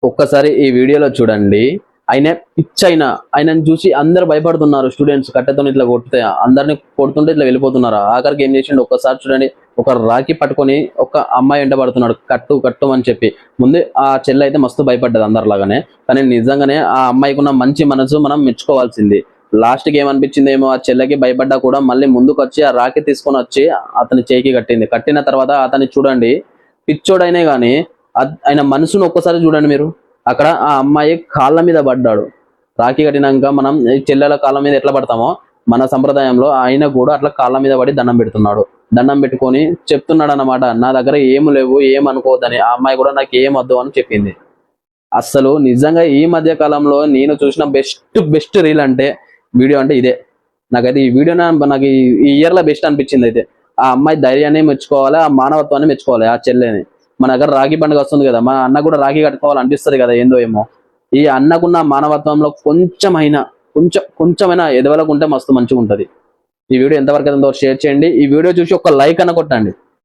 ఒక్కసారి ఈ వీడియోలో చూడండి. ఆయన పిచ్చైనా ఆయనను చూసి అందరు భయపడుతున్నారు. స్టూడెంట్స్ కట్టెతో ఇట్లా కొడితే అందరిని కొడుతుంటే ఇట్లా వెళ్ళిపోతున్నారు. ఆఖరికి ఏం చేసిండు ఒక్కసారి చూడండి, ఒక రాఖీ పట్టుకొని ఒక అమ్మాయి వెంట పడుతున్నాడు, కట్టు కట్టు అని చెప్పి. ముందు ఆ చెల్లి అయితే మస్తు భయపడ్డది అందరిలాగానే, కానీ నిజంగానే ఆ అమ్మాయికి ఉన్న మంచి మనసు మనం మెచ్చుకోవాల్సింది. లాస్ట్కి ఏమనిపించింది ఏమో, ఆ చెల్లెకి భయపడ్డా కూడా మళ్ళీ ముందుకు వచ్చి ఆ రాఖీ తీసుకొని వచ్చి అతని చేయికి కట్టింది. కట్టిన తర్వాత అతన్ని చూడండి, పిచ్చోడైనే కానీ ఆయన మనసును ఒక్కసారి చూడండి మీరు. అక్కడ ఆ అమ్మాయి కాళ్ళ మీద పడ్డాడు. రాఖీ కట్టినాక మనం చెల్లెల కాళ్ళ మీద ఎట్లా పడతామో మన సంప్రదాయంలో ఆయన కూడా అట్లా కాళ్ళ మీద పడి దండం పెడుతున్నాడు. దండం పెట్టుకొని చెప్తున్నాడు అన్నమాట, నా దగ్గర ఏం లేవు, ఏం అనుకోవద్దని. ఆ అమ్మాయి కూడా నాకు ఏం వద్దు అని చెప్పింది. అసలు నిజంగా ఈ మధ్య కాలంలో నేను చూసిన బెస్ట్ రీల్ అంటే వీడియో అంటే ఇదే. నాకైతే ఈ వీడియో నాకు ఈ ఇయర్ లో బెస్ట్ అనిపించింది. అయితే ఆ అమ్మాయి ధైర్యాన్ని మెచ్చుకోవాలి, ఆ మానవత్వాన్ని మెచ్చుకోవాలి. ఆ చెల్లెని మన దగ్గర రాఖీ పండుగ వస్తుంది కదా, మా అన్న కూడా రాఖీ కట్టుకోవాలి అనిపిస్తుంది కదా, ఏందో ఏమో. ఈ అన్నకున్న మానవత్వంలో కొంచెమైనా ఎదవలకు ఉంటే మస్తు మంచిగా ఉంటది. ఈ వీడియో ఎంతవరకు షేర్ చేయండి. ఈ వీడియో చూసి ఒక లైక్ అన్న కొట్టండి.